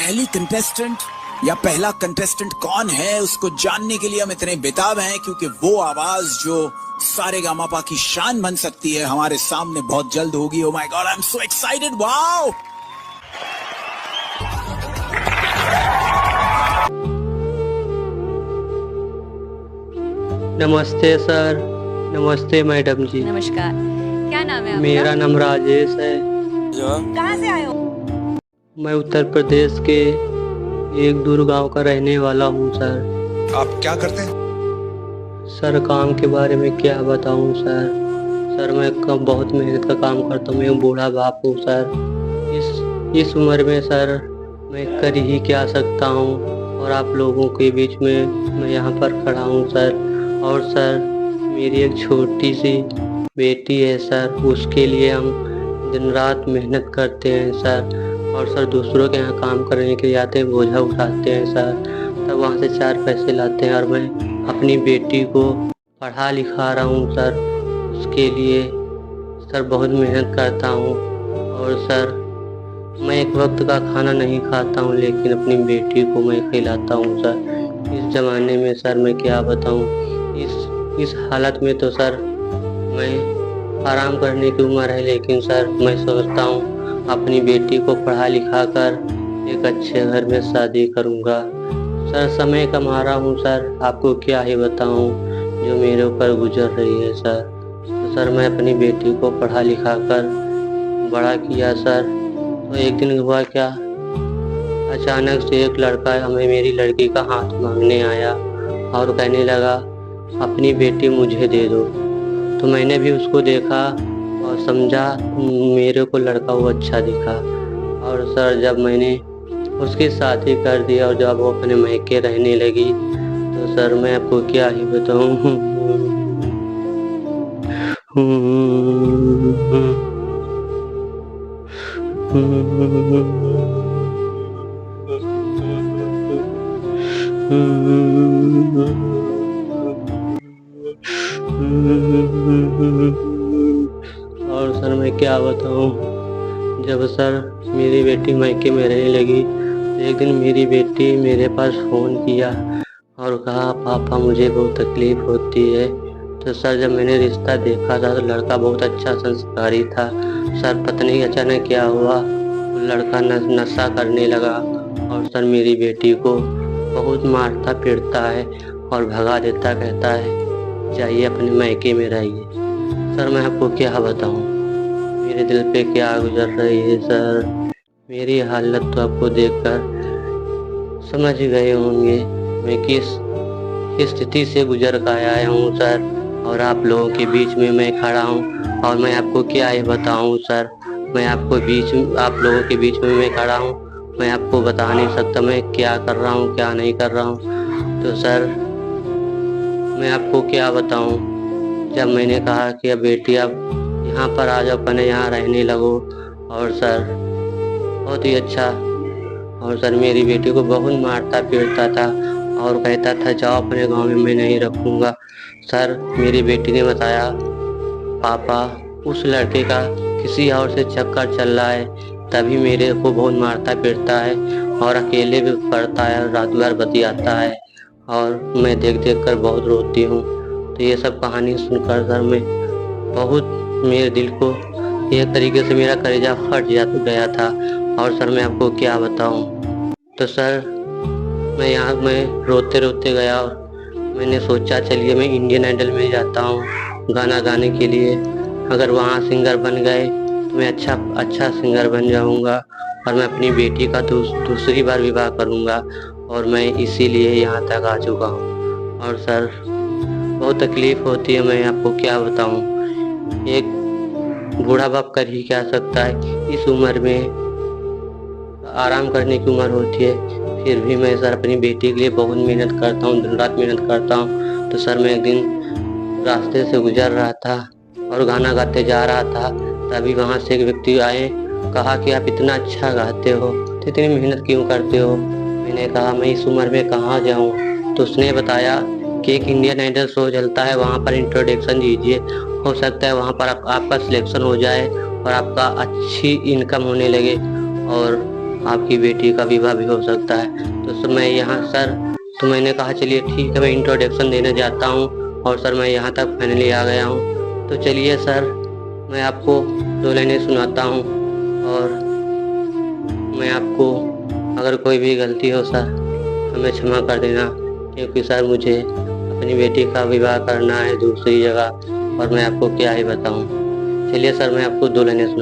पहली कंटेस्टेंट या पहला कंटेस्टेंट कौन है उसको जानने के लिए हम इतने बेताब हैं, क्योंकि वो आवाज जो सारेगामापा की शान बन सकती है हमारे सामने बहुत जल्द होगी। Oh my God, I am so excited. Wow, नमस्ते सर। नमस्ते मैडम जी। नमस्कार, क्या नाम है आपका? मेरा नाम राजेश है। कहाँ से आए हो? मैं उत्तर प्रदेश के एक दूर गांव का रहने वाला हूँ सर। आप क्या करते हैं? सर काम के बारे में क्या बताऊँ सर। सर मैं बहुत मेहनत का काम करता हूँ। मैं एक बूढ़ा बाप हूँ सर। इस उम्र में सर मैं कर ही क्या सकता हूँ, और आप लोगों के बीच में मैं यहाँ पर खड़ा हूँ सर। और सर मेरी एक छोटी सी बेटी है सर, उसके लिए हम दिन रात मेहनत करते हैं सर। और सर दूसरों के यहाँ काम करने के लिए आते हैं, बोझा उठाते हैं सर, तब वहाँ से 4 पैसे लाते हैं। और मैं अपनी बेटी को पढ़ा लिखा रहा हूँ सर, उसके लिए सर बहुत मेहनत करता हूँ। और सर मैं एक वक्त का खाना नहीं खाता हूँ, लेकिन अपनी बेटी को मैं खिलाता हूँ सर। इस ज़माने में सर मैं क्या बताऊँ, इस हालत में तो सर मैं आराम करने की उम्र है, लेकिन सर मैं सोचता हूँ अपनी बेटी को पढ़ा लिखा कर एक अच्छे घर में शादी करूँगा। सर समय कमा रहा हूँ सर, आपको क्या ही बताऊँ जो मेरे ऊपर गुजर रही है सर। तो सर मैं अपनी बेटी को पढ़ा लिखा कर बड़ा किया सर। तो एक दिन हुआ क्या, अचानक से एक लड़का हमें मेरी लड़की का हाथ मांगने आया और कहने लगा अपनी बेटी मुझे दे दो। तो मैंने भी उसको देखा और समझा मेरे को लड़का वो अच्छा दिखा। और सर जब मैंने उसकी शादी कर दी और जब वो अपने मैके रहने लगी, तो सर मैं आपको क्या ही बताऊं। और सर मैं क्या बताऊं, जब सर मेरी बेटी मायके में रहने लगी, एक दिन मेरी बेटी मेरे पास फ़ोन किया और कहा पापा मुझे बहुत तकलीफ़ होती है। तो सर जब मैंने रिश्ता देखा था तो लड़का बहुत अच्छा संस्कारी था सर। पता नहीं अचानक क्या हुआ, लड़का नशा करने लगा और सर मेरी बेटी को बहुत मारता पीटता है और भगा देता, कहता है जाइए अपने मायके में रहिए। सर मैं आपको क्या बताऊं, मेरे दिल पे क्या गुजर रही है सर। मेरी हालत तो आपको देखकर समझ गए होंगे मैं किस स्थिति से गुजर कर आया हूँ सर। और आप लोगों के बीच में मैं खड़ा हूँ और मैं आपको क्या ही बताऊँ सर। मैं आप लोगों के बीच में मैं खड़ा हूँ, मैं आपको बता नहीं सकता मैं क्या कर रहा हूँ क्या नहीं कर रहा हूँ। तो सर मैं आपको क्या बताऊँ, जब मैंने कहा कि अब बेटी अब यहाँ पर आ जाओ, अपने यहाँ रहने लगो, और सर बहुत ही अच्छा। और सर मेरी बेटी को बहुत मारता पीटता था और कहता था जाओ अपने गांव में, मैं नहीं रखूँगा। सर मेरी बेटी ने बताया पापा उस लड़के का किसी और से चक्कर चल रहा है, तभी मेरे को बहुत मारता पीटता है और अकेले भी पढ़ता है, रात भर बतियाता है और मैं देख कर बहुत रोती हूँ। तो ये सब कहानी सुनकर सर मैं बहुत, मेरे दिल को एक तरीके से मेरा कलेजा फट गया था। और सर मैं आपको क्या बताऊँ, तो सर मैं रोते रोते गया और मैंने सोचा चलिए मैं इंडियन आइडल में जाता हूँ गाना गाने के लिए। अगर वहाँ सिंगर बन गए तो मैं अच्छा सिंगर बन जाऊँगा और मैं अपनी बेटी का दूसरी बार विवाह करूँगा, और मैं इसीलिए यहाँ तक आ चुका हूँ। और सर बहुत तकलीफ़ होती है, मैं आपको क्या बताऊँ। एक बूढ़ा बाप कर ही क्या सकता है, इस उम्र में आराम करने की उम्र होती है, फिर भी मैं सर अपनी बेटी के लिए बहुत मेहनत करता हूँ, दिन रात मेहनत करता हूँ। तो सर मैं एक दिन रास्ते से गुजर रहा था और गाना गाते जा रहा था, तभी वहाँ से एक व्यक्ति आए, कहा कि आप इतना अच्छा गाते हो तो इतनी मेहनत क्यों करते हो। मैंने कहा मैं इस उम्र में कहाँ जाऊँ। तो उसने बताया कि एक इंडियन आइडल शो चलता है, वहाँ पर इंट्रोडक्शन दीजिए, हो सकता है वहाँ पर आपका सिलेक्शन हो जाए और आपका अच्छी इनकम होने लगे और आपकी बेटी का विवाह भी हो सकता है। तो सर मैं यहाँ सर, तो मैंने कहा चलिए ठीक है, मैं इंट्रोडक्शन देने जाता हूँ। और सर मैं यहाँ तक फाइनली आ गया हूँ। तो चलिए सर, मैं आपको 2 लाइनें सुनाता हूँ। और मैं आपको, अगर कोई भी गलती हो सर, हमें क्षमा कर देना, क्योंकि सर मुझे अपनी बेटी का विवाह करना है दूसरी जगह, और मैं आपको क्या ही बताऊँ। चलिए सर, मैं आपको 2 लाइनें सुना